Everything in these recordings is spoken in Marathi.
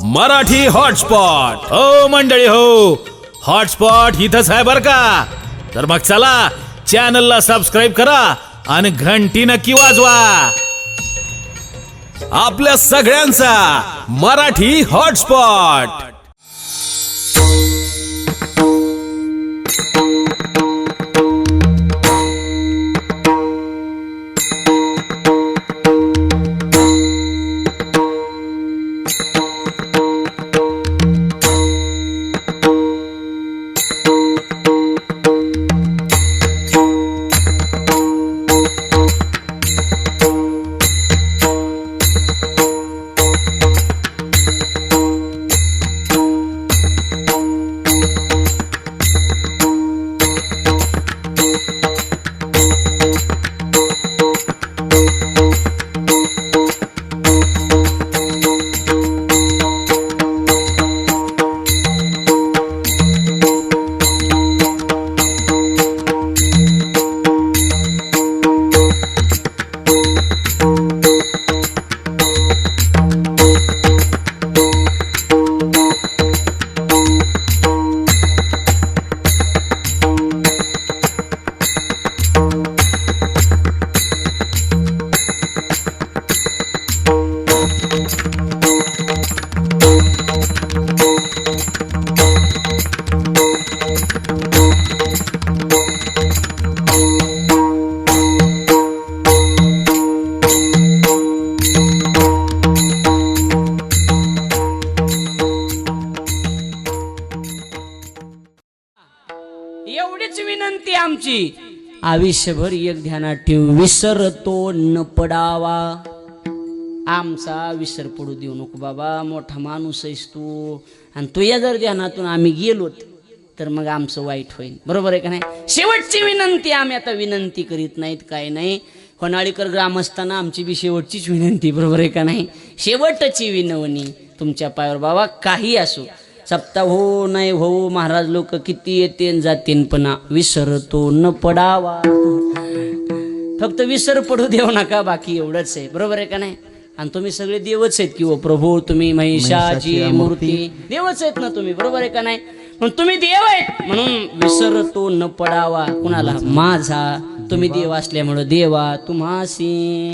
मराठी हॉटस्पॉट हो मंडळी हो, हॉटस्पॉट इथंच आहे बर का. तर मग चला चॅनलला सबस्क्राईब करा आणि घंटी नक्की वाजवा. आपल्या सगळ्यांचा मराठी हॉटस्पॉट. एवढीच विनंती आमची, आयुष्यभर एक ध्यानात ठेव, विसरतो न पडावा. आमचा विसर पडू देऊ नको बाबा. मोठा माणूस आहेस तू, आणि तुझ्या जर ध्यानातून आम्ही गेलो तर मग आमचं वाईट होईल. बरोबर आहे का नाही? शेवटची विनंती. आम्ही आता विनंती करीत नाहीत, काय नाही. होनाळीकर ग्रामस्थांना आमची बी शेवटचीच विनंती. बरोबर आहे का नाही? शेवटची विनवणी तुमच्या पायावर बाबा. काही असो, सप्ताह हो नाही हो, महाराज लोक किती येते जातीन, पण विसरतो न पडावा. फक्त विसर पडू देऊ नका, बाकी एवढंच आहे. बरोबर आहे का नाही? आणि तुम्ही सगळे देवच आहेत किंवा प्रभू, तुम्ही महिषाची मूर्ती देवच आहेत ना तुम्ही. बरोबर आहे का नाही? पण तुम्ही देव आहेत म्हणून विसरतो न पडावा. कुणाला? माझा. तुम्ही देव असल्यामुळं देवा तुम्हासी.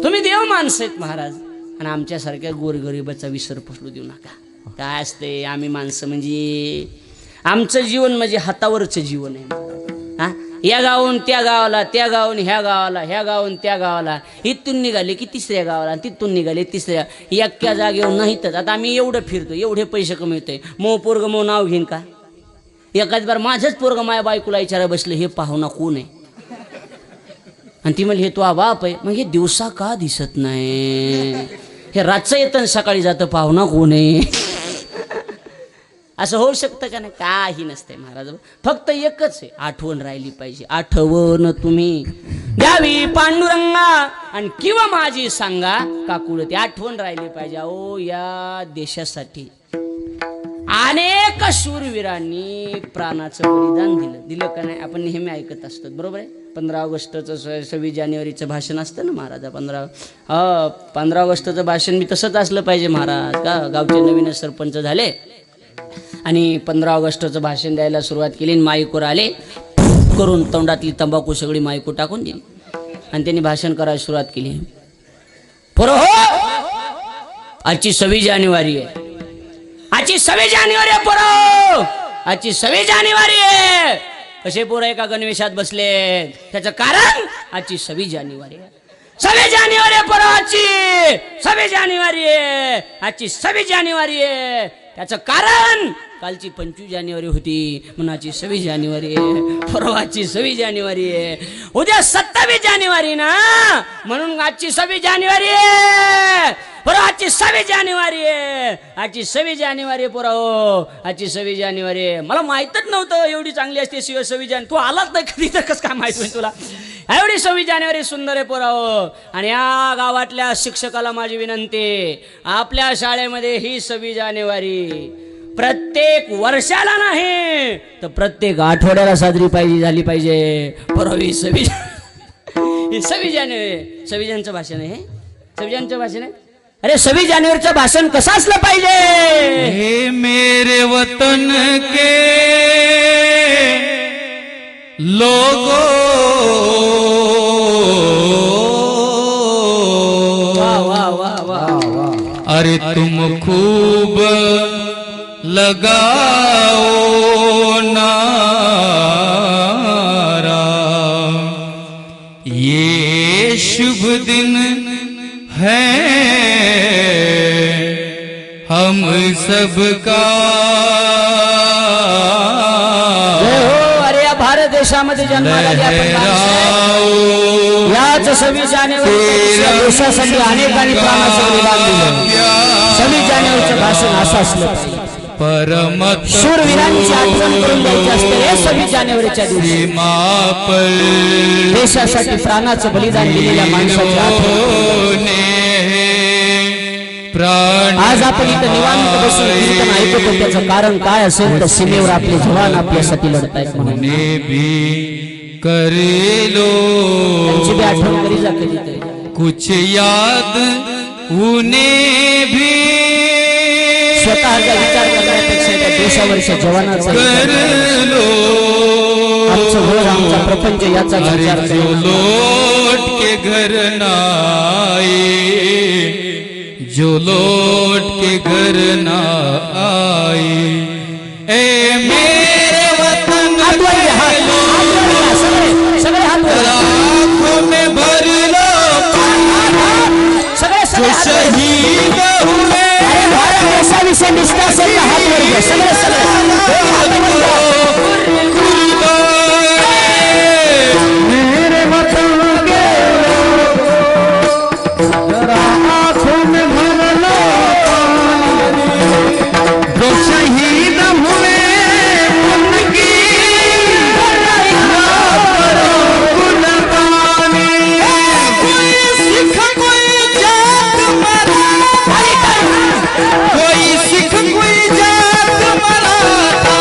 तुम्ही देव माणसं आहेत महाराज, आणि आमच्यासारख्या गोरगरिबाचा विसर पडू देऊ नका. काय असते, आम्ही माणसं म्हणजे आमचं जीवन म्हणजे हातावरचं जीवन आहे. हा, या गावून त्या गावाला, त्या गावून ह्या गावाला, ह्या गावून त्या गावाला, इथून निघाले की तिसऱ्या गावाला, तिथून निघाले तिसऱ्या. एक्या जागेवर नाहीतच. आता आम्ही एवढं फिरतो, एवढे पैसे कमवतोय. मो पोरग मो नाव घेईन का? एकाच बार माझंच पोरग माझ्या बायकोला विचारा बसले, हे पाहुणा कोण आहे? आणि ती म्हणली, हे तो बाप आहे. मग हे दिवसा का दिसत नाही? हे रातचं येतं सकाळी जातं, पाहुणा कोण आहे? असं होऊ शकतं का नाही? काही नसतंय महाराज. फक्त एकच आहे, आठवण राहिली पाहिजे. आठवण तुम्ही द्यावी पांडुरंगा, आणि किंवा माझी सांगा काकुळती. आठवण राहिली पाहिजे. अहो, या देशासाठी अनेक शूरवीरांनी प्राणाचं बलिदान दिलं का नाही? आपण नेहमी ऐकत असतो. बरोबर आहे? 15 ऑगस्टचं 26 जानेवारीचं भाषण असतं ना महाराज. 15 ऑगस्टचं भाषण बी तसंच असलं पाहिजे महाराज. का गावचे नवीन सरपंच झाले आणि 15 ऑगस्टचं भाषण द्यायला सुरुवात केली. माईकवर आले करून, तोंडातली तंबाखू सगळी माईकू टाकून दिली आणि त्यांनी भाषण करायला सुरुवात केली. पोरं हो, आजची 26 जानेवारी आहे. आजची 26 जानेवारी आहे पोरं. आजची 26 जानेवारी आहे. कसे पोरं एका गणवेशात बसले, त्याचं कारण आजची 26 जानेवारी आहे. 26 जानेवारी आहे पोरं. आजची 26 जानेवारी आहे. आजची 26 जानेवारी आहे. त्याचं कारण कालची 25 जानेवारी होती, म्हणून आजची 26 जानेवारी आहे. परवाची 26 जानेवारी आहे. उद्या 27 जानेवारी ना, म्हणून आजची 26 जानेवारी आहे. बरं, आजची 26 जानेवारी आहे. आजची 26 जानेवारी आहे पोरा. हो, आजची 26 जानेवारी आहे. मला माहीतच नव्हतं एवढी चांगली असते 26 जानेवारी. तू आलाच नाही कधी, तर कसं काय माहित होईल तुला? एवढी 26 जानेवारी सुंदर आहे पोरा. हो, आणि या गावातल्या शिक्षकाला माझी विनंती, आपल्या शाळेमध्ये ही 26 जानेवारी प्रत्येक वर्षाला नाही तर प्रत्येक आठवड्याला साजरी झाली पाहिजे. परवा 26 जानेवारी 26 जानेचं भाषण आहे. 26 जानेचं भाषण आहे. अरे 26 जानेवारीचं भाषण कसं असलं पाहिजे? हे मेरे वतन के लोगो, वा वा वा वा वा. अरे तुम खूब लगाओ नारा, ये शुभ दिन है हम सबका. जय हो. अरे या भारत देशामध्ये जन्माला आली आपण माणसं. याच 26 जानेवारी देशासाठी अनेकांनी प्राणाचं बलिदान दिलं. 26 जानेवारीचं भाषण असं असलं पाहिजे. परमत शूरवीरांची आठवण करून द्यायची असते हे 26 जानेवारीच्या दिवशी. देशासाठी प्राणाचं बलिदान दिलेल्या माणसाची आठवण. आज आपण इथं निवांत बसून कीर्तन ऐकतो, त्याचं कारण काय असेल तर सीमेवर आपले जवान आपल्यासाठी लढतायत म्हणून. कर लो त्यांची बी आठवण करी जा कधीतरी. कुछ याद उन्हें भी स्वतःचा विचार करण्यापेक्षा त्या देशावरच्या जवानाचा कर लो. आमचं घर आमचा प्रपंच याचा विचार जो करा. लौट के घर ना आए, जो लौट के घर ना आए, ए मेरे वतन हात वर घ्या, हात वर घ्या, सगळे हात वर घ्या. आँखों में भर लो सगळे जो शहीद हुए. अरे भारत देशाविषयी निष्ठा असेल तर हात वर घ्या. सगळे हात वर घ्या. मेरे वतन के जरा आँखों में भर लो जो शहीद हुए उनकी याद करो कुर्बानी. कोई सिख कोई जात मरा, कोई सिख कोई जात मरा था.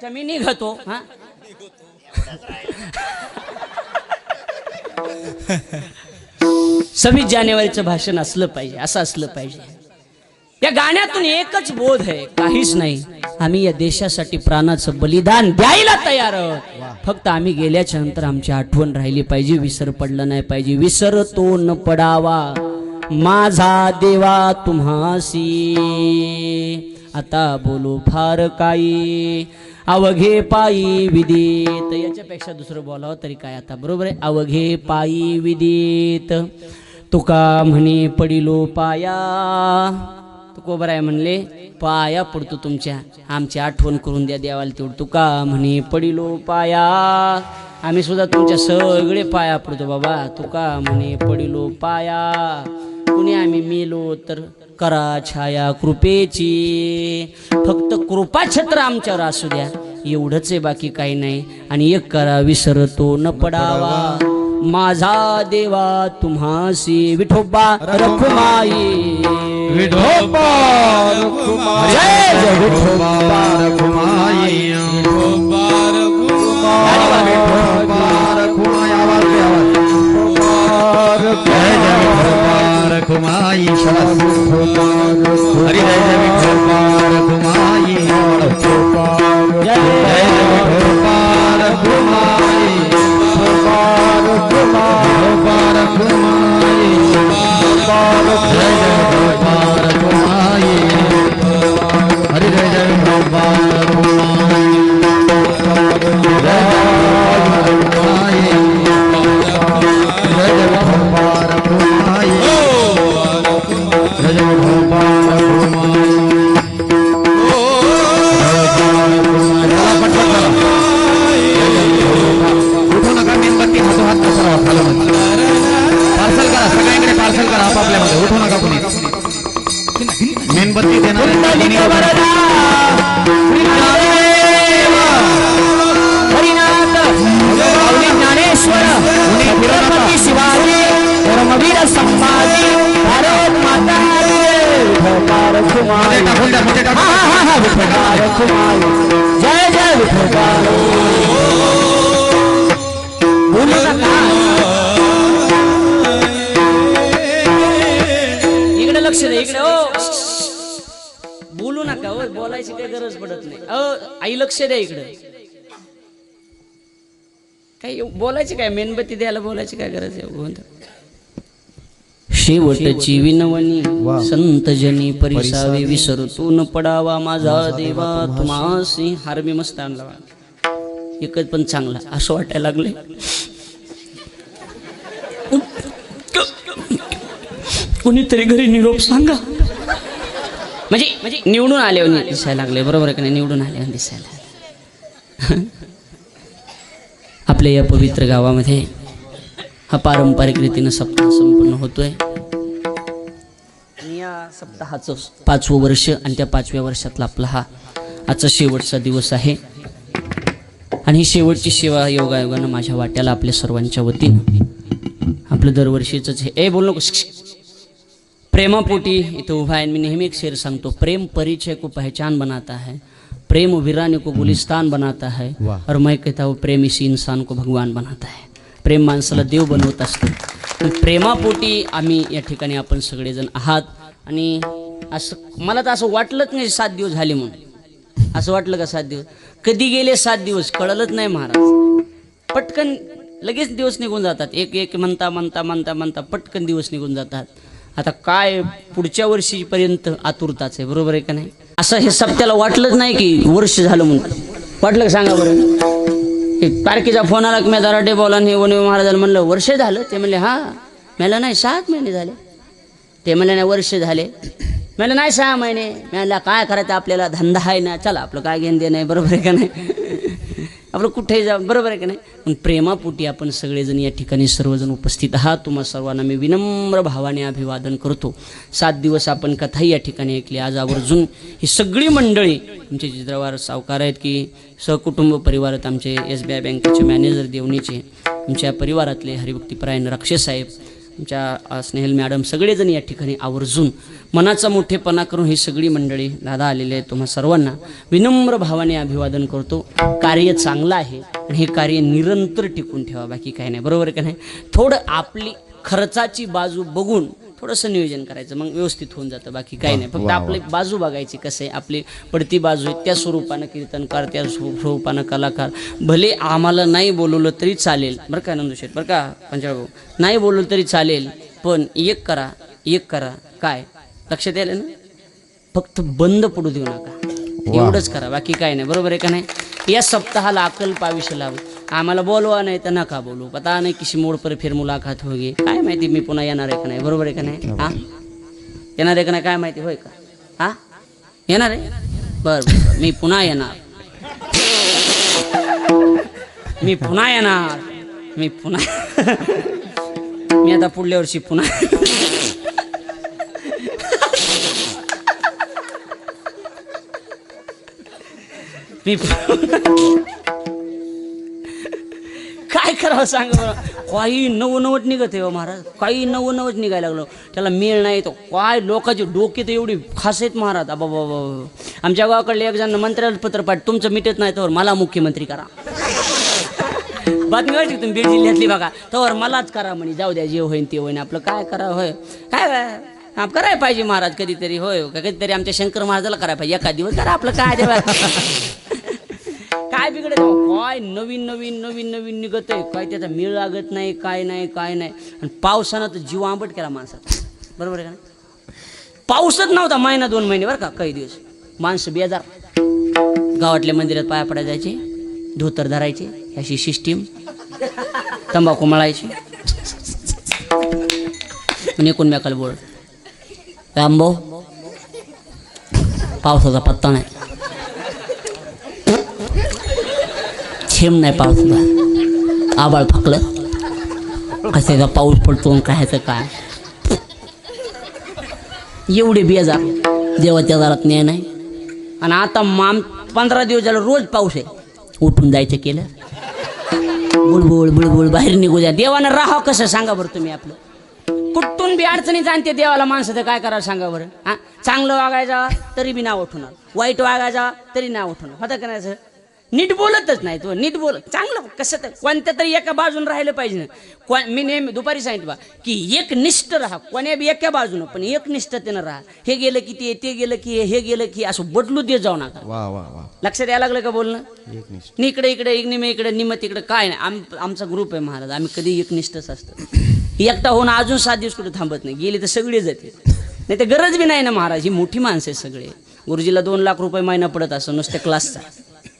त्यापेक्षा मी निघतो हा. 26 जानेवारीचं भाषण असलं पाहिजे, असं असलं पाहिजे. या गाण्यातून एकच बोध आहे, काहीच नाही. आम्ही या देशासाठी प्राणाचं बलिदान द्यायला तयार आहोत. फक्त आम्ही गेल्याच्या नंतर आमची आठवण राहिली पाहिजे, विसर पडला नाही पाहिजे. विसर तो न पडावा माझा देवा तुम्हासी, आता बोलो फार काही अवघे पायी विदित. याच्यापेक्षा दुसरं बोलावं तरी काय आता, बरोबर आहे. अवघे पायी विदित तुका म्हणे पडिलो पाया. तुकोबर आहे म्हणले पाया पडतो तुमच्या, आमची आठवण करून द्या देवाला तेवढं. तुका म्हणे पडिलो पाया, आम्ही सुद्धा तुमच्या सगळे पाया पडतो बाबा. तुका म्हणे पडिलो पाया, कुणी आम्ही मेलो तर करा छाया कृपेची. फक्त कृपाछत्र आमच्यावर असू द्या, एवढंच आहे, बाकी काही नाही. आणि एक करा विसरतो न पडावा माझा देवा तुम्हासी. विठोबा रखुमाई, विठोबा रखुमाई, जय जय विठोबा रखुमाई, विठोबा रखुमाई, आवाज दे, आवाज. जय जय विठोबा रखुमाई, हरी जय जय विठोबा रखुमाई, जय जय विठोबा रखुमाई, विठोबा रखुमाई, जय जय विठोबा रखुमाई, हरी जय जय विठोबा रखुमाई, जय जय रखुमाई, जय जय विठोबा रखुमाई, जय जय विठोबा रखुमाई. उठू नका, मेणबत्ती हातो हात पसरवा खालून. पार्सल करा सगळ्यांकडे, पार्सल करा आपापल्यामध्ये. उठू नका कुणी. मेणबत्ती देणार ज्ञानेश्वर छत्रपती शिवाजी धर्मवीर संभाजी भारत माता विठोबा रखुमाई, विठोबा रखुमाई, जय जय विठोबा. बोलू नका, इकडे लक्ष दे, इकडे. ओ बोलू नका, ओ बोलायची काही गरज पडत नाही. आई लक्ष द्या इकडे. काही बोलायची काय, मेणबत्ती द्यायला बोलायची काय गरज आहे. शेवटची विनवणी संत जनी परिसावे, विसरतो न पडावा माझा देवा तुम्हासी. हार मी मस्त आणला, एकच पण चांगला, असं वाटायला लागले. कोणीतरी घरी निरोप सांगा. म्हणजे निवडून आले दिसायला लागले, बरोबर आहे का नाही. निवडून आले दिसायला. आपल्या या पवित्र गावामध्ये हा पारंपरिक रीतीनं सप्ताह संपन्न होतोय. या सप्ताहाचं 5वं वर्ष आणि त्या 5व्या वर्षातला आपला हा आजचा शेवटचा दिवस आहे. आणि ही शेवटची सेवा योगायोगानं माझ्या वाट्याला आपल्या सर्वांच्या वतीनं आपलं दरवर्षीच हे. बोल नको. प्रेमापोटी इथं उभा आहे. मी नेहमी एक शेर सांगतो, प्रेम परिचय को पहचान बनाता है, प्रेम वीराने को गुलिस्तान बनाता है, और मैं कहता हूँ प्रेम इसी इंसान को भगवान बनाता है. प्रेम माणसाला देव बनवत असतं. प्रेमापोटी आम्ही या ठिकाणी आपण सगळेजण आहात. आणि असं मला तर असं वाटलंच नाही 7 दिवस झाले म्हणून. असं वाटलं का 7 दिवस कधी गेले, 7 दिवस कळलंच नाही महाराज. पटकन लगेच दिवस निघून जातात. एक एक म्हणता म्हणता म्हणता म्हणता पटकन दिवस निघून जातात. आता काय पुढच्या वर्षीपर्यंत आतुरताच आहे, बरोबर आहे का नाही. असं हे सप्त्याला वाटलंच नाही की वर्ष झालं म्हणून. वाटलं का सांगा बरं. एक तारखेचा फोन आला की मी दराडे बोला हे वनवे महाराजाला म्हणलं वर्ष झालं. ते म्हणले हां. मला नाही 7 महिने झाले. ते म्हणले नाही वर्ष झाले. मला नाही 6 महिने. मला काय करायचं, आपल्याला धंदा आहे ना, चला आपलं काय घेणं दे नाही, बरोबर आहे का नाही. आपलं कुठेही जा, बरोबर आहे का नाही. पण प्रेमापोटी आपण सगळेजण या ठिकाणी सर्वजण उपस्थित आहात. तुम्हा सर्वांना मी विनम्र भावाने अभिवादन करतो. 7 दिवस आपण कथाही या ठिकाणी ऐकली. आज आवर्जून ही सगळी मंडळी आमचे चित्रवार सावकार आहेत की सहकुटुंब परिवार आहेत. आमचे SBI बँकेचे मॅनेजर देवणीचे, आमच्या परिवारातले हरिभक्तीपरायण राक्षस साहेब, आमच्या स्नेहल मॅडम सगळेजण या ठिकाणी आवर्जून मनाचा मोठेपणा करून ही सगळी मंडळी दादा आलेले आहेत. तुम्हा सर्वांना विनम्र भावाने अभिवादन करतो. कार्य चांगलं आहे आणि हे कार्य निरंतर टिकून ठेवा, बाकी काही नाही. बरोबर का नाही? थोडं आपली खर्चाची बाजू बघून थोडंसं नियोजन करायचं, मग व्यवस्थित होऊन जातं, बाकी काही नाही. फक्त आपली बाजू बघायची, कसं आहे आपली पडती बाजू आहे, त्या स्वरूपानं कीर्तनकार, त्या स्वरूपानं कलाकार. भले आम्हाला नाही बोलवलं तरी चालेल बरं का नंदुशेठ, बरं का पंचाळ भाऊ, नाही बोलवलं तरी चालेल, पण एक करा काय लक्षात यायला ना, फक्त बंद पडू देऊ नका, एवढंच करा, बाकी काय नाही. बरोबर आहे का नाही? या सप्ताहाला अकल्प आयुष्य लाभ. आम्हाला बोलवा नाही तर नका बोलू, पता नाही किसी मोड पर फिर मुलाकात होगी, काय माहिती मी पुन्हा येणार आहे का नाही. बरोबर आहे का नाही? हा, येणार आहे का नाही काय माहिती, होय का? हा, येणार आहे. बरं, मी पुन्हा येणार, मी आता पुढल्या वर्षी पुन्हा काय करावं सांग बरं. काही नवनवट निघत आहे महाराज, काही नवनवट निघायला लागलो, त्याला मेळ नाही तो. काय लोकांचे डोके तर एवढी खास आहेत महाराज. बाबा आमच्या गावाकडले एक जण मंत्र्याला पत्र पाठ, तुमचं मिटत नाही तर मला मुख्यमंत्री करा. बातमी वाटली तुम्ही बीड जिल्ह्यातली बघा, तर मलाच करा म्हणे. जाऊ द्या, जे होईन ते होईन, आपलं काय करा. होय काय करायला पाहिजे महाराज कधीतरी, होय कधीतरी आमच्या शंकर महाराजाला करायला पाहिजे, एका दिवस करा आपलं काय देवा. काय बिघडत, काय नवीन निघत आहे, काय त्याचा मेळ लागत नाही, काय नाही. आणि पावसानं तर जीव आंबट केला माणसात. बरोबर आहे का नाही? पाऊसच नव्हता महिना 2 महिने बरं का, काही दिवस माणसं बेजार. गावातल्या मंदिरात पाया पडायला जायचे, धोतर धरायचे, अशी सिस्टीम, तंबाखू मळायची, एकूण मेकाल बोल रामभाऊ पावसाचा पत्ता नाही, थेंब नाही पावसाचा, आबाळ फाकलं, कशाचा पाऊस पडतो कायचं काय, एवढे बेजार देवाच्या दारात न्याय नाही. आणि आता 15 दिवस झालं रोज पाऊस आहे, उठून जायचं केलं, बुळबुळ बाहेर निघू द्या. देवानं राहावं कसं सांगा बरं तुम्ही. आपलं कुठून बी अडचणी जाणते देवाला माणसं, तर काय करावं सांगा बरं. हां, चांगलं वागायचा तरी बी नाव उठवणार, वाईट वागायचा तरी नाव उठवणार, होतं का नाही? नीट बोलतच नाही तो, नीट बोलत चांगलं कसं तर कोणत्या तरी एका बाजून राहिलं पाहिजे ना. मी नेहमी दुपारी सांगितलं बा की एक निष्ठ राहा, कोण्या बी एका बाजूनं, पण एक निष्ठतेनं राहा. हे गेलं की ते गेलं की हे गेलं की असं बदलू देत जाऊ नका. लक्षात यायला लागलं का बोलणं? इकडे निम तिकडे काय नाही. आमचा ग्रुप आहे महाराज, आम्ही कधी एकनिष्ठच असतो. एकटा होऊन अजून 7 दिवस कुठे थांबत नाही, गेले तर सगळे जाते. नाही तर गरज बी नाही ना महाराज, ही मोठी माणसं आहे सगळे. गुरुजीला 2 लाख रुपये महिना पडत असं नुसत्या क्लासचा,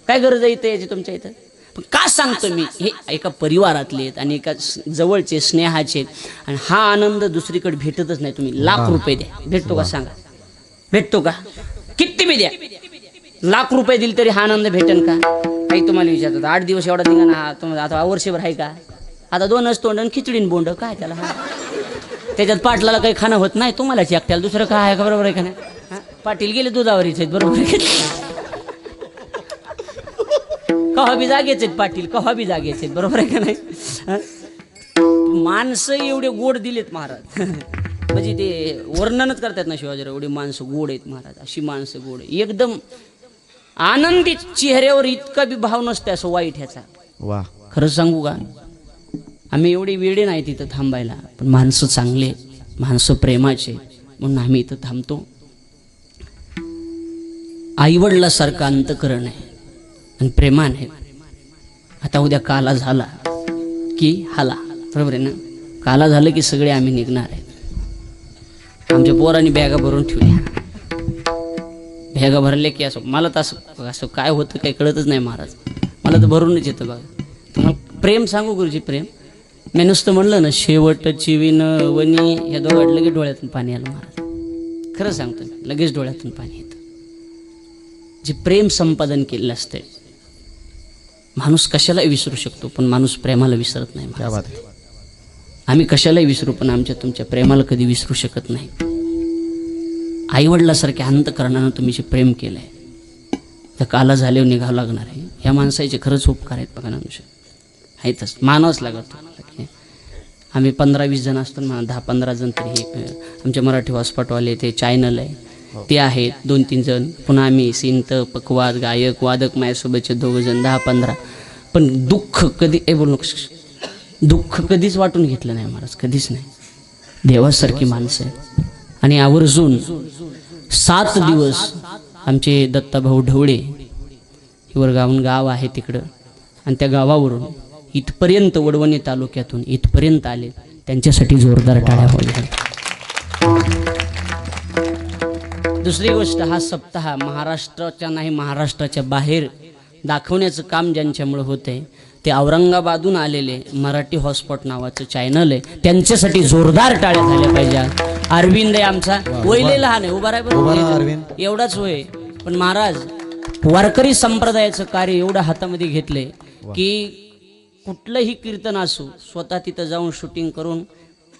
काय गरज आहे इथं याची तुमच्या इथं? पण का सांगतो मी, हे एका परिवारातले आहेत आणि एका जवळचे स्नेहाचे आहेत, आणि हा आनंद दुसरीकडे भेटतच नाही. तुम्ही लाख रुपये द्या, भेटतो का सांगा? भेटतो का? किती बी द्या, लाख रुपये दिले तरी हा आनंद भेटेल का? काही तुम्हाला विचारतात 8 दिवस एवढा निघा ना, तुम्हाला आता वर्षभर आहे का? आता 2च तोंड आणि खिचडीन बोंड, काय त्याला? हा, त्याच्यात पाटलाला काही खाणं होत नाही, तुम्हालाच एकट्याला दुसरं काय आहे का? बरोबर आहे का नाही? हां, पाटील गेले दुधावरीच आहेत, बरोबर आहे. कव्हा बी जागेच आहेत पाटील, कव्हा बी जागेच आहेत, बरोबर आहे का नाही? माणसं एवढे गोड दिलेत महाराज, म्हणजे ते वर्णनच करतात ना शिवाजीराव, एवढी माणसं गोड आहेत महाराज. अशी माणसं गोड, एकदम आनंदी चेहऱ्यावर, इतका बी भाव नसते असं वाईट ह्याचा. वा, खरंच सांगू का, आम्ही एवढी वेळे नाही तिथं थांबायला, पण माणसं चांगले, माणसं प्रेमाचे, म्हणून आम्ही इथं थांबतो. आईवडिलासारखं अंतकरण आहे आणि प्रेमान आहे. आता उद्या काला झाला की हाला, बरोबर आहे ना? काला झालं की सगळे आम्ही निघणार आहे. आमच्या पोरांनी बॅगा भरून ठेवल्या, बॅगा भरले की असं मला तर असं काय होतं काही कळतच नाही महाराज. मला तर भरूनच येतं बघा. तुम्हाला प्रेम सांगू गुरुजी, प्रेम मी नुसतं म्हणलं ना, शेवटची विनवणी, ह्या दोघांत लगेच डोळ्यातून पाणी आलं महाराज. खरं सांगतो, लगेच डोळ्यातून पाणी येतं. जे प्रेम संपादन केलेलं असते, माणूस कशालाही विसरू शकतो, पण माणूस प्रेमाला विसरत नाही. आम्ही कशालाही विसरू, पण आमच्या तुमच्या प्रेमाला कधी विसरू शकत नाही. आईवडिलासारख्या अंतकरणानं तुम्ही जे प्रेम केलं आहे, तर काला झाल्यावर निघावं लागणार आहे. ह्या माणसाचे खरंच उपकार आहेत बघा ना, आहेतच, मानवच लागत. आम्ही 15-20 जण असतो ना, 10-15 जण तरी हे आमचे मराठी हॉस्पिटलवाले ते चॅनल आहे ते आहेत 2-3 जण, पुन्हा आम्ही सिंत पकवाद गायक वादक माझ्यासोबतचे 2 जण 10-15. पण दुःख कधी बोलू नको, दुःख कधीच वाटून घेतलं नाही महाराज, कधीच नाही. देवासारखी माणसं आहेत. आणि आवर्जून 7 दिवस आमचे दत्ताभाऊ ढवळे हिवरगावून गाव आहे तिकडं, आणि त्या गावावरून इथपर्यंत वडवणी तालुक्यातून इथपर्यंत आले, त्यांच्यासाठी जोरदार टाळ्या होत्या. दुसरी गोष्ट, हा सप्ताह महाराष्ट्राच्या नाही महाराष्ट्राच्या बाहेर दाखवण्याचं काम ज्यांच्यामुळे होतंय ते औरंगाबादहून आलेले मराठी हॉटस्पॉट नावाचं चॅनल आहे, त्यांच्यासाठी जोरदार टाळ्या झाल्या पाहिजे. अरविंद आहे आमचा, वयले लहान आहे, उभा राहा एवढाच वय, पण महाराज वारकरी संप्रदायाचं कार्य एवढं हातामध्ये घेतलंय की कुठलंही कीर्तन असो स्वतः तिथं जाऊन शूटिंग करून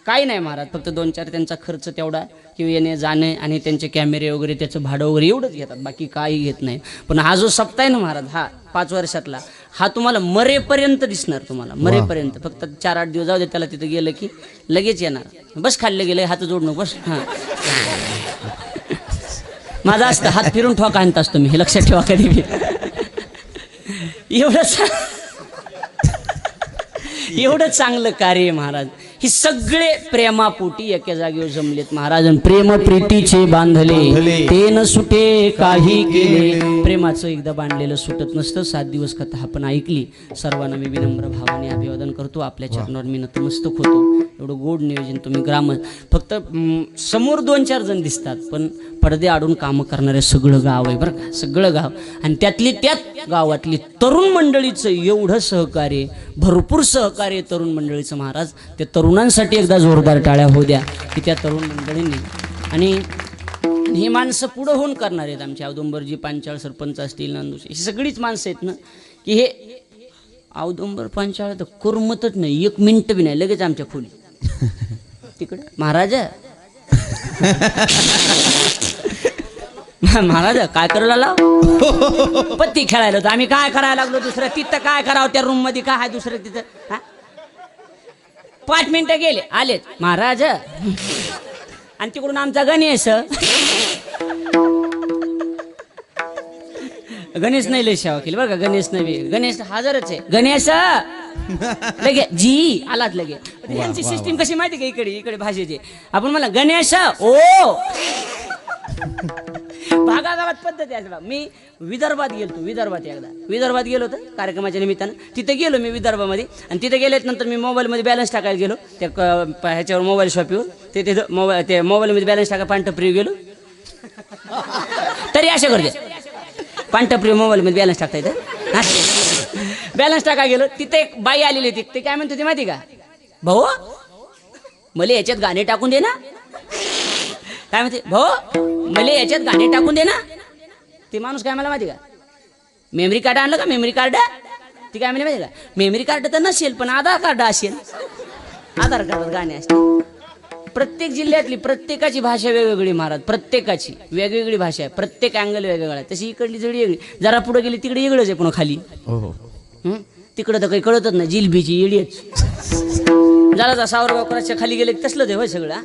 काही नाही महाराज, फक्त 2-4 त्यांचा खर्च तेवढा किंवा येणे जाणे आणि त्यांचे कॅमेरे वगैरे त्याचं भाडं वगैरे एवढंच घेतात, बाकी काही घेत नाही. पण हा जो सप्ताह आहे ना महाराज, हा 5 वर्षातला, हा तुम्हाला मरेपर्यंत दिसणार, तुम्हाला मरेपर्यंत. फक्त 4-8 दिवस जाऊ दे त्याला, तिथं गेलं की लगेच येणार. बस खाल्लं गेलं हात जोड नको बस. हां माझा असतं हात फिरून ठोका आणत असतो मी, हे लक्षात ठेवा कधी बी. एवढं चांगलं कार्य आहे महाराज. ही सगळे प्रेमापोटी एका जागेवर जमलेत महाराज. प्रेम प्रीतीचे बांधले ते न सुटे काही केले. प्रेमाचं एकदा बांधलेलं सुटत नसतं. 7 दिवस कथा आपण ऐकली. सर्वांना मी विनम्र भावाने अभिवादन करतो. आपल्या चरणावर मी नतमस्तक होतो. एवढं गोड नियोजन तुम्ही फक्त समोर 2-4 जण दिसतात, पण पडदे आडून कामं करणारे सगळं गाव आहे बरं का, सगळं गाव. आणि त्यात गावातली तरुण मंडळीचं एवढं सहकार्य, भरपूर सहकार्य तरुण मंडळीचं महाराज. त्या तरुणांसाठी एकदा जोरदार टाळ्या होऊ द्या की त्या तरुण मंडळींनी. आणि ही माणसं पुढं होऊन करणार आहेत. आमचे औदुंबरजी पांचाळ सरपंच असतील, नंदूस, ही सगळीच माणसं आहेत ना की हे औदुंबर पांचाळ तर करमतच नाही, 1 मिनिट बी नाही, लगेच आमच्या खोली तिकडे. महाराजा महाराजा काय करायला लाव, पत्ती खेळायला होतं. आम्ही काय करायला लागलो दुसरं, तिथं काय करावं त्या रूम मध्ये, काय आहे दुसरं तिथं. 5 मिनिटं गेले, आलेत महाराज. आणि तिकडून आमचा गणेश नाही लय सेवा केली बरं का. गणेश नाही, गणेश हजरच आहे. गणेश लगे जी आलात लगे. यांची सिस्टीम कशी माहिती का, इकडे भाषेची. आपण मला गणेश ओ भागागावात पद्धती आहे. मी विदर्भात गेलो होतो कार्यक्रमाच्या निमित्तानं. तिथे गेलो मी विदर्भामध्ये. आणि तिथे गेल्यानंतर मी मोबाईलमध्ये बॅलन्स टाकायला गेलो त्या ह्याच्यावर मोबाईल शॉपीवर. ते मोबाईलमध्ये बॅलन्स टाका पांढरप्रिय गेलो. तरी अशा करते पांढरप्रिय मोबाईलमध्ये बॅलन्स टाकता येतं. बॅलन्स टाका गेलो. तिथे एक बाई आलेली होती. ते काय म्हणते होती माहिती का, भाऊ मला याच्यात गाणे टाकून दे ना. काय म्हणते, भाऊ मला याच्यात गाणे टाकून दे ना. ते माणूस काय मला माहिती का, मेमरी कार्ड आणलं का, मेमरी कार्ड. ती काय म्हणते माहिती का, मेमरी कार्ड तर नसेल पण आधार कार्ड असेल. आधार कार्डात गाणे असते. प्रत्येक जिल्ह्यातली प्रत्येकाची भाषा वेगवेगळी महाराज. प्रत्येकाची वेगवेगळी भाषा आहे. प्रत्येक अँगल वेगवेगळा आहे. तशी इकडली जडी वेगळी. जरा पुढे गेली तिकडे वेगळंच आहे. पुन्हा खाली तिकडं तर काही कळतच नाही. जिलबीची येडीच. जरा सावरगावकरांच्या खाली गेले तसलंच आहे होय सगळं.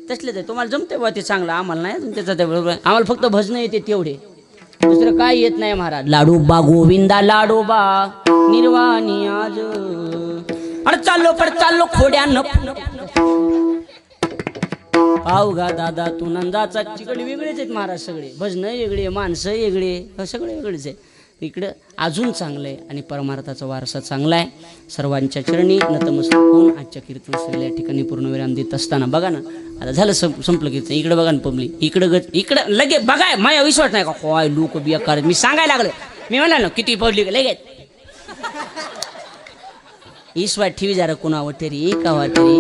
तसलेच आहे. तुम्हाला जमते बा ते चांगलं, आम्हाला नाही अजून त्याचं. ते बरोबर आम्हाला फक्त भजनं येते तेवढे, दुसरं काय येत नाही महाराज. लाडोबा गोविंदा लाडोबा निर्वाणी आज. अरे चाललो खोड्यानं अवघा दादा तू नंदाचा. तिकडे वेगळेच आहेत महाराज सगळे. भजनं वेगळे, माणसं वेगळे, सगळे वेगळेच आहे. इकडं अजून चांगलं आहे आणि परमार्थाचा वारसा चांगला आहे. सर्वांच्या चरणी नतमस्तक होऊन आजच्या कीर्तन सेवेला या ठिकाणी पूर्णविराम देत असताना बघा ना, आता झालं संपलं कीर्तन. इकडं बघा ना पब्लिक, इकडं लगे बघा. माझ्या विश्वास नाही का काय लोक बिया. मी सांगायला लागलो, मी म्हणला ना किती पब्लिक लगेच. ईश्वर ठेवी जरा कुणा वाटेरी का वाटेरी.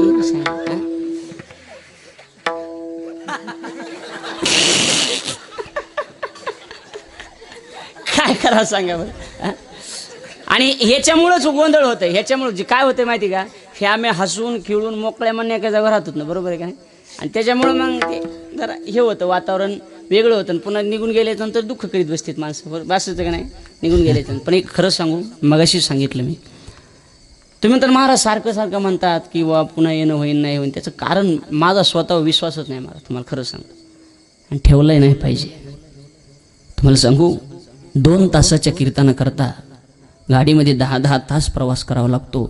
काय करा सांगा बरं. आणि ह्याच्यामुळंच गोंधळ होतं. ह्याच्यामुळं जे काय होतं माहिती का, हे आम्ही हसून खिळून मोकळ्या म्हणणे एका जागा राहतो ना, बरोबर आहे का नाही. आणि त्याच्यामुळं मग ते जरा हे होतं, वातावरण वेगळं होतं. पुन्हा निघून गेल्यानंतर दुःख करीत बसतात माणसं. बसायचं का नाही निघून गेल्यानंतर. पण एक खरं सांगू, मगाशी सांगितलं मी, तुम्ही तर महाराज सारखं सारखं म्हणतात की वा पुन्हा येणं होईन नाही होईन. त्याचं कारण माझा स्वतः विश्वासच नाही मला, तुम्हाला खरं सांगतो, आणि ठेवलंही नाही पाहिजे. तुम्हाला सांगू, 2 तासाच्या कीर्तनाकरता गाडीमध्ये 10-10 तास प्रवास करावा लागतो.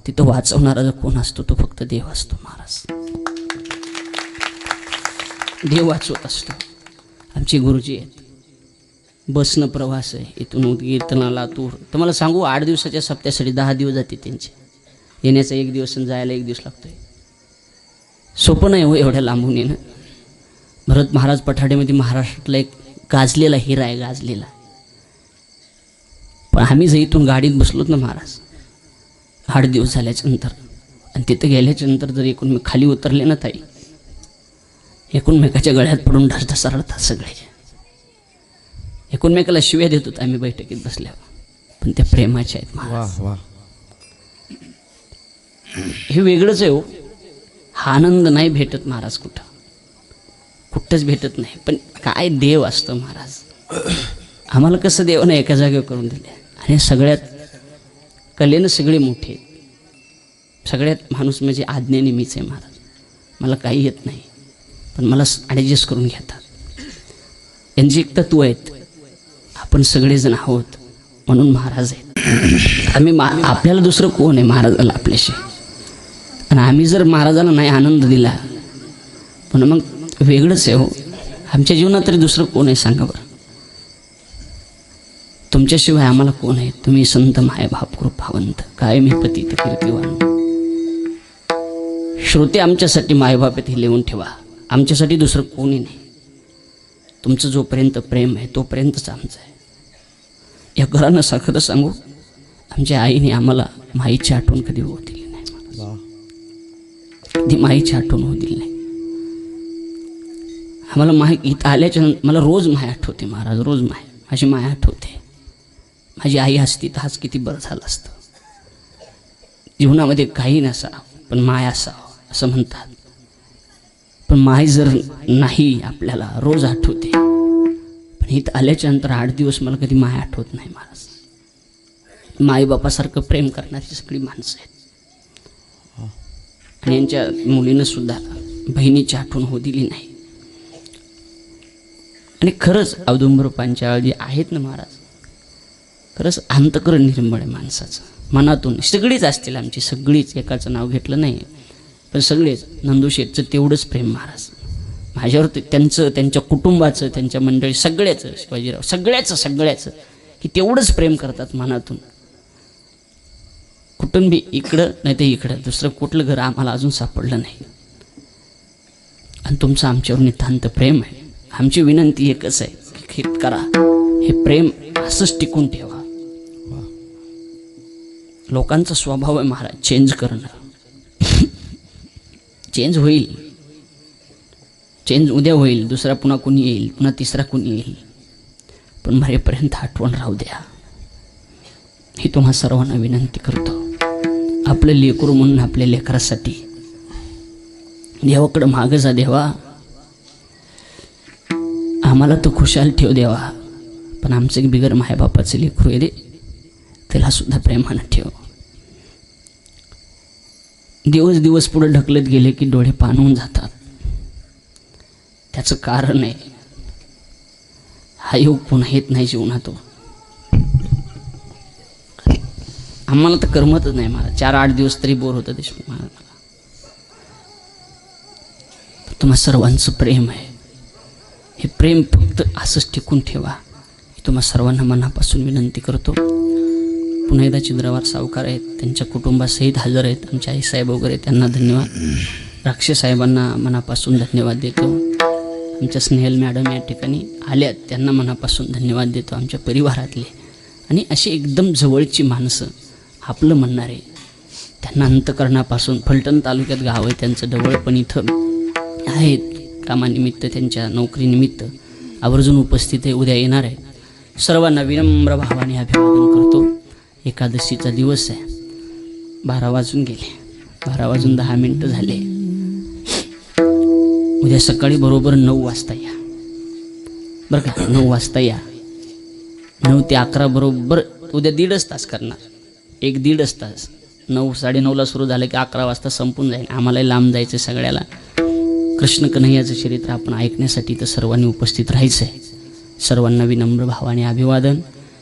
तिथं वाचवणारा जर कोण असतो तो फक्त देव असतो महाराज. देव वाचवत असतो. आमचे गुरुजी आहेत, बसनं प्रवास आहे इथून उदगीर लातूर. तुम्हाला सांगू 8 दिवसाच्या सप्त्यासाठी 10 दिवस जाते त्यांचे. येण्याचा 1 दिवस आणि जायला 1 दिवस लागतोय. सोपं नाही हो एवढ्या लांबून येणं. भरत महाराज पठाडेमध्ये महाराष्ट्रातला एक गाजलेला हिरा आहे, गाजलेला. पण आम्ही जर इथून गाडीत बसलोत ना महाराज 8 दिवस झाल्याच्या नंतर, आणि तिथं गेल्याच्या नंतर जर एकूण खाली उतरले ना ताई, एकूणमेकाच्या गळ्यात पडून ढसढसा रडतात सगळे. एकूणमेकाला शिव्या देत होतो आम्ही बैठकीत बसल्यावर, पण त्या प्रेमाच्या आहेत महाराज. हे वेगळंच आहे हो. हा आनंद नाही भेटत महाराज कुठंच भेटत नाही. पण काय देव असतं महाराज. आम्हाला कसं देवानं एका जागेवर करून दिले, आणि सगळ्यात कलेनं सगळे मोठे आहेत. सगळ्यात माणूस म्हणजे आज्ञेने मीच आहे महाराज. मला काही येत नाही, पण मला ॲडजस्ट करून घेतात. यांची एक तत्व आहेत, आपण सगळेजण आहोत म्हणून महाराज आहेत. आम्ही आपल्याला दुसरं कोण आहे महाराजाला आपल्याशी. आणि आम्ही जर महाराजाला नाही आनंद दिला, पण मग वेगळंच आहे हो. आमच्या जीवनात तरी दुसरं कोण आहे सांगा बरं. तुमच्याशिवाय आम्हाला कोण आहे. तुम्ही संत माय बाप कृपावंत, काय मी पतित कीर्तिवान. श्रोते आमच्यासाठी मायबाप आहेत हे लिहून ठेवा. आमच्यासाठी दुसरं कोणी नाही. तुमचं जोपर्यंत प्रेम आहे तोपर्यंतच आमचं आहे. या घरानं खरं सांगू, आमच्या आईने आम्हाला माईची आठवण कधी होऊ दिली नाही. कधी माईची आठवण होऊ दिली नाही आम्हाला. माई इथं आल्याच्या नंतर मला रोज माय आठवते महाराज, रोज माझी माय आठवते. माझी आई असती तर आज किती बरं झालं असतं. जीवनामध्ये काही नसावं पण माय असावं असं म्हणतात. पण माय जर नाही आपल्याला रोज आठवते, पण इथं आल्याच्या नंतर 8 दिवस मला कधी माय आठवत नाही महाराज. माईबापासारखं प्रेम करणारी सगळी माणसं आहेत. आणि यांच्या मुलीनं सुद्धा बहिणीची आठवण होऊ दिली नाही. आणि खरंच औदुंबर पांचाळ जे आहेत ना महाराज, खरंच अंतकरण निर्मळ आहे माणसाचं. मनातून सगळीच असतील आमची, सगळीच, एकाचं नाव घेतलं नाही पण सगळेच. नंदुशेठचं तेवढंच प्रेम महाराज माझ्यावर, त्यांचं, त्यांच्या कुटुंबाचं, त्यांच्या मंडळी सगळ्याचं, शिवाजीराव सगळ्याचं की तेवढंच प्रेम करतात मनातून. कुटुंबी इकडं नाही तर इकडं, दुसरं कुठलं घर आम्हाला अजून सापडलं नाही. आणि तुमचं आमच्यावर नितांत प्रेम आहे. आमची विनंती एकच आहे की करा, हे प्रेम असंच टिकून ठेवा. लोकांचा स्वभाव आहे महाराज चेंज करणं. चेंज होईल, चेंज उद्या होईल, दुसरा पुन्हा कोणी येईल, पुन्हा तिसरा कोणी येईल, पण मरेपर्यंत आठवण राहू द्या ही तुम्हा सर्वांना विनंती करतो. आपलं लेकरू म्हणून आपल्या लेकरासाठी देवाकडं मागं जा. देवा आम्हाला तर खुशाल ठेव देवा, पण आमचं बिगर मायबापाचं लेकरू आहे रे, त्याला सुद्धा प्रेमानं ठेव. दिवस दिवस पुढे ढकलत गेले की डोळे पाणवून जातात. त्याचं कारण आहे हा योग पुन्हा येत नाही जीवनात. आम्हाला तर करमतच नाही मला. 4-8 दिवस तरी बोर होतं देशमुख महाराज मला. तुम्हा सर्वांचं प्रेम आहे, हे प्रेम फक्त असंच टिकून ठेवा ही तुम्हा सर्वांना मनापासून विनंती करतो. पुन्हा एकदा चिंद्रवार सावकार आहेत, त्यांच्या कुटुंबासहित हजर आहेत. आमचे आईसाहेब वगैरे, त्यांना धन्यवाद. राक्षे साहेबांना मनापासून धन्यवाद देतो. आमच्या स्नेहल मॅडम या ठिकाणी आल्यात, त्यांना मनापासून धन्यवाद देतो. आमच्या परिवारातले आणि अशी एकदम जवळची माणसं, आपलं म्हणणारे, त्यांना अंतकरणापासून. फलटण तालुक्यात गाव आहे त्यांचं, डवळ पण इथं आहेत कामानिमित्त, त्यांच्या नोकरीनिमित्त आवर्जून उपस्थित आहे, उद्या येणार आहे. सर्वांना विनम्र भावाने अभिवादन करतो. एकादशीचा दिवस आहे. 12 वाजून गेले, 12 वाजून 10 मिनिटं झाले. उद्या सकाळी बरोबर 9 वाजता या बरं का. 9 वाजता या. 9 ते 11 बरोबर. उद्या 1.5 तास करणार, 1-1.5 तास. 9 साडेनऊला सुरू झालं की 11 वाजता संपून जाईल. आम्हालाही लांब जायचं सगळ्याला. कृष्ण कन्हैयाचं चरित्र आपण ऐकण्यासाठी तर सर्वांनी उपस्थित राहायचं आहे. सर्वांना विनम्र भावाने अभिवादन.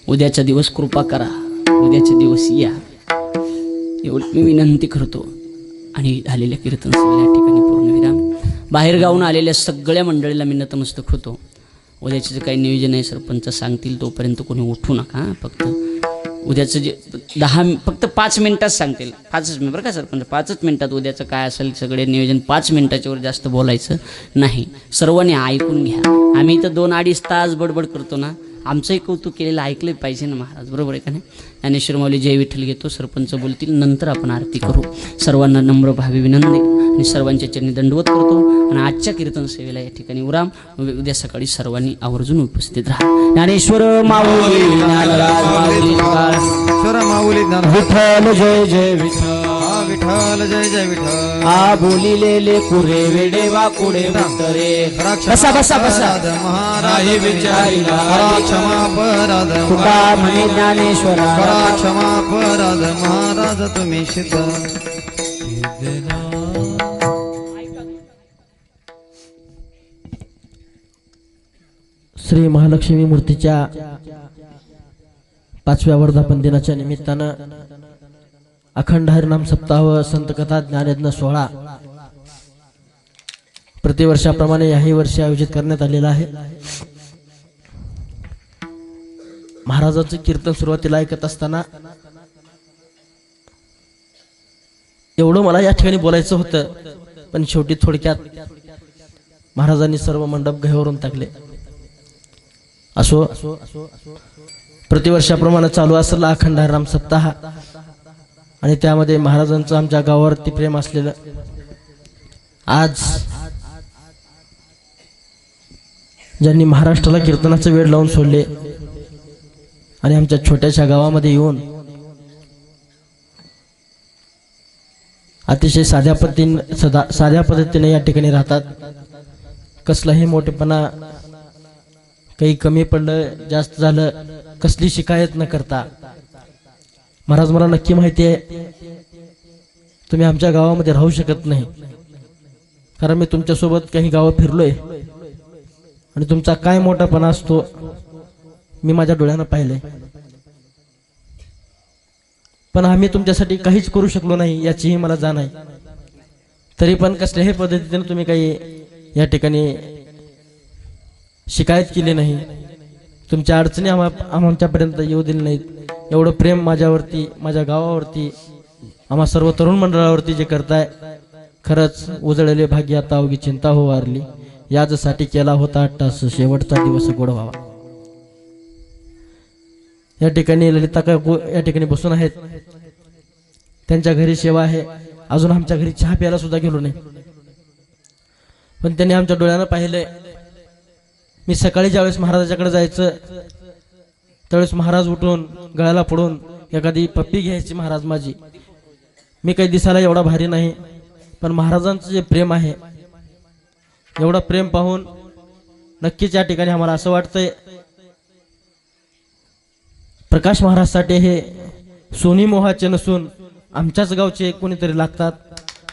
उद्याचा दिवस कृपा करा, उद्याचे दिवस या, एवढी मी विनंती करतो. आणि झालेल्या कीर्तन सभेला या ठिकाणी पूर्णविराम. बाहेर गावून आलेल्या सगळ्या मंडळीला मी नतमस्तक होतो. उद्याचे जे काही नियोजन आहे सरपंच सांगतील तोपर्यंत कोणी उठू नका. फक्त उद्याचं जे 5 मिनिटात सांगतील, 5च मिनिट बरं का सरपंच, 5च मिनिटात उद्याचं काय असेल सगळे नियोजन. 5 मिनिटाच्या वर जास्त बोलायचं नाही. सर्वांनी ऐकून घ्या. आम्ही इथं 2-2.5 तास बडबड करतो ना, आमचंही कौतुक केलेलं ऐकलं पाहिजे ना महाराज, बरोबर आहे का नाही. ज्ञानेश्वर माऊली जय विठ्ठल घेतो, सरपंच बोलतील, नंतर आपण आरती करू. सर्वांना नम्र भावी विनंती आणि सर्वांच्या चरणी दंडवत करतो. आणि आजच्या कीर्तन सेवेला या ठिकाणी उराम. उद्या सकाळी सर्वांनी आवर्जून उपस्थित राहा. ज्ञानेश्वर माऊली ज्ञानराज माऊली माऊली विठ्ठल जय जय विठ्ठल, विठ्ठल जय जय विठ्ठल. आ बोलिलेले कुरे वेडे वाकुडे रे. बसा बसा बसा. महाराज विचारिला क्षमा पराध, तुका म्हणे ज्ञानेश्वरा क्षमा पराध. महाराज तुम्ही सिद्ध. श्री महालक्ष्मी मूर्तीच्या 5व्या वर्धापन दिनाच्या निमित्तानं अखंड हरिनाम सप्ताह व संतकथा ज्ञानयज्ञ सोहळा प्रतिवर्षाप्रमाणे याही वर्षी आयोजित करण्यात आलेला आहे. महाराजांचं कीर्तन सुरुवातीला ऐकत असताना एवढं मला या ठिकाणी बोलायचं होतं, पण शेवटी थोडक्यात महाराजांनी सर्व मंडप गहेवरून टाकले. असो, प्रतिवर्षाप्रमाणे चालू असलेला अखंड हरिनाम सप्ताह आणि त्यामध्ये महाराजांचं आमच्या गावावरती प्रेम असलेलं आज ज्यांनी महाराष्ट्राला कीर्तनाचं वेळ लावून सोडले आणि आमच्या छोट्याशा गावामध्ये येऊन अतिशय साध्या पद्धतीने या ठिकाणी राहतात. कसलाही मोठेपणा, काही कमी पडलं जास्त झालं कसली शिकायत न करता. महाराज मला नक्की माहिती आहे तुम्ही आमच्या गावामध्ये राहू शकत नाही, कारण मी तुमच्यासोबत काही गावं फिरलोय आणि तुमचा काय मोठापणा असतो मी माझ्या डोळ्यानं पाहिलंय. पण आम्ही तुमच्यासाठी काहीच करू शकलो नाही याचीही मला जाण आहे. तरी पण कसल्याही पद्धतीने तुम्ही काही या ठिकाणी शिकायत केली नाही, तुमच्या अडचणी आमच्यापर्यंत येऊ दिली नाहीत. एवढं प्रेम माझ्यावरती, माझ्या गावावरती, आम्हा सर्व तरुण मंडळावरती जे करताय, खरंच उजळले भाग्य आता अवघी चिंता हो वारली. याचसाठी केला होता अट्टास शेवटचा दिवस गोड व्हावा. या ठिकाणी ललिता काकू या ठिकाणी बसून आहेत, त्यांच्या घरी सेवा आहे. अजून आमच्या घरी चहा प्यायला सुद्धा गेलो नाही, पण त्यांनी आमच्या डोळ्यानं पाहिलंय. मी सकाळी ज्यावेळेस महाराजाच्याकडे जायचं त्यावेळेस महाराज उठून गळ्याला पडून एखादी पप्पी घ्यायची महाराज माझी. मी काही दिसायला एवढा भारी नाही, पण महाराजांचं जे प्रेम आहे, एवढं प्रेम पाहून नक्कीच या ठिकाणी आम्हाला असं वाटतंय प्रकाश महाराजसाठी हे सोनी मोहाचे नसून आमच्याच गावचे कोणीतरी लागतात.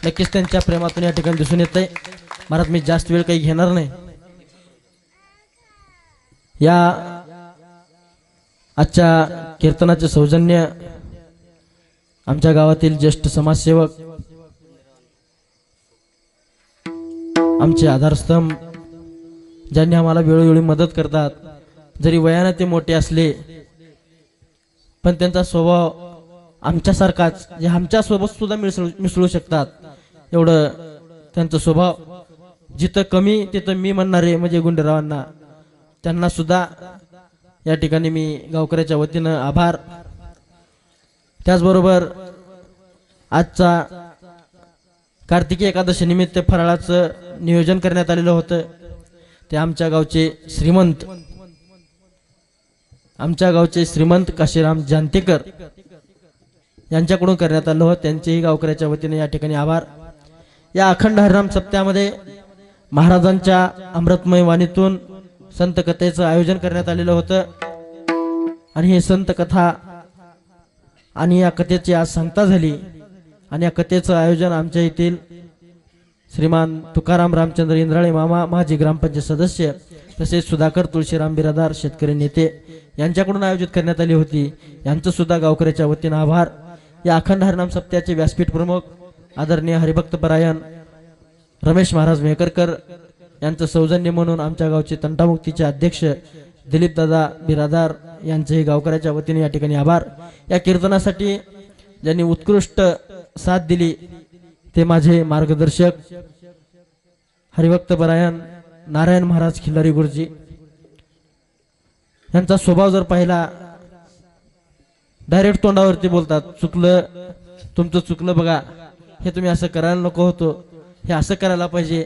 नक्कीच त्यांच्या प्रेमातून या ठिकाणी दिसून येतंय. महाराज मी जास्त वेळ काही घेणार नाही. या आजच्या कीर्तनाचे सौजन्य आमच्या गावातील ज्येष्ठ समाजसेवक, आमचे आधारस्तंभ, ज्यांनी आम्हाला वेळोवेळी मदत करतात. जरी वयाने ते मोठे असले पण त्यांचा स्वभाव आमच्यासारखाच, जे आमच्या सोबत सुद्धा मिसळू शकतात एवढं त्यांचा स्वभाव. जिथं कमी तिथं मी म्हणणारे म्हणजे गुंडेरावांना, त्यांना सुद्धा या ठिकाणी मी गावकऱ्याच्या वतीनं आभार. त्याचबरोबर आजचा कार्तिकी एकादशी निमित्त फराळाचं नियोजन करण्यात आलेलं होतं. ते आमच्या गावचे श्रीमंत काशीराम जानतेकर यांच्याकडून करण्यात आलं होतं. त्यांचेही गावकऱ्याच्या वतीने या ठिकाणी आभार. या अखंड हरिनाम सप्त्यामध्ये महाराजांच्या अमृतमय वाणीतून संत कथेचं आयोजन करण्यात आलेलं होतं आणि हे संत कथा आणि या कथेची आज सांगता झाली. आणि या कथेचं आयोजन आमच्या येथील श्रीमान तुकाराम रामचंद्र इंद्राळे मामा माजी ग्रामपंचायत सदस्य तसेच सुधाकर तुळशीराम बिरादार शेतकरी नेते यांच्याकडून आयोजित करण्यात आली होती. यांचं सुद्धा गावकऱ्याच्या वतीनं आभार. या अखंड हरिनाम सप्त्याचे व्यासपीठ प्रमुख आदरणीय हरिभक्त परायण रमेश महाराज मेहकरकर यांचं सौजन्य म्हणून आमच्या गावचे तंटामुक्तीचे अध्यक्ष दिलीप दादा बिरादार यांचेही गावकऱ्याच्या वतीने या ठिकाणी आभार. या कीर्तनासाठी ज्यांनी उत्कृष्ट साथ दिली ते माझे मार्गदर्शक हरिभक्त परायण नारायण महाराज खिल्लारी गुरुजी. यांचा स्वभाव जर पाहिला डायरेक्ट तोंडावरती बोलतात, चुकलं तुमचं चुकलं बघा, हे तुम्ही असं करायला नको होतं, हे असं करायला पाहिजे.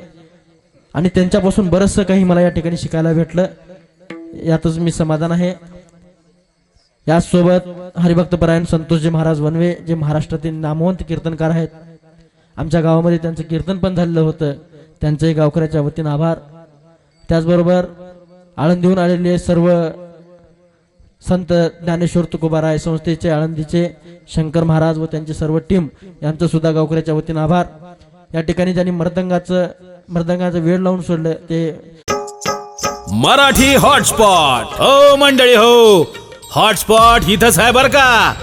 आणि त्यांच्यापासून बरंचसं काही मला या ठिकाणी शिकायला भेटलं, यातच मी समाधान आहे. याचसोबत हरिभक्त परायण संतोषजी महाराज वनवे जे महाराष्ट्रातील नामवंत कीर्तनकार आहेत, आमच्या गावामध्ये त्यांचं कीर्तन पण झालेलं होतं, त्यांचंही गावकऱ्याच्या वतीनं आभार. त्याचबरोबर आळंदीहून आलेले सर्व संत ज्ञानेश्वर तुकोबाराय संस्थेचे आळंदीचे शंकर महाराज व त्यांची सर्व टीम यांचं सुद्धा गावकऱ्याच्या वतीनं आभार. या ठिकाणी ज्यांनी मृदंगाचं वेळ लावून सोडलं ते मराठी हॉटस्पॉट. हो मंडळी हो, हॉटस्पॉट इथंच आहे बर का.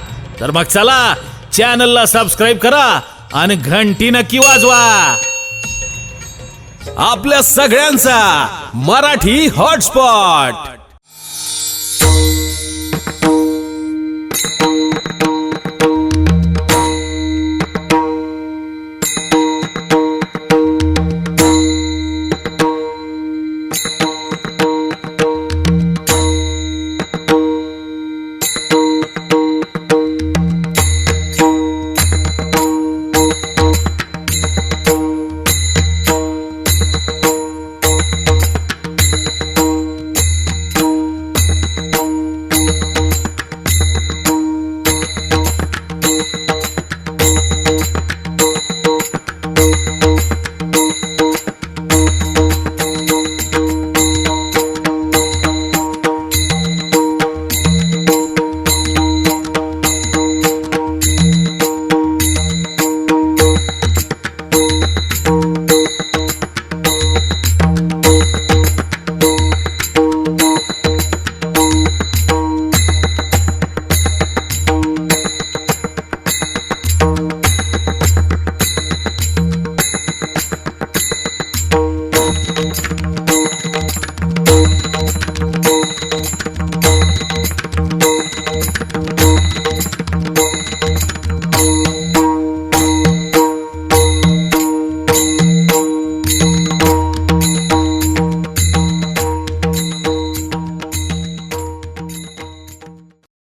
तर मग चला चॅनलला सबस्क्राईब करा आणि घंटी नक्की वाजवा. आपल्या सगळ्यांचा मराठी हॉटस्पॉट.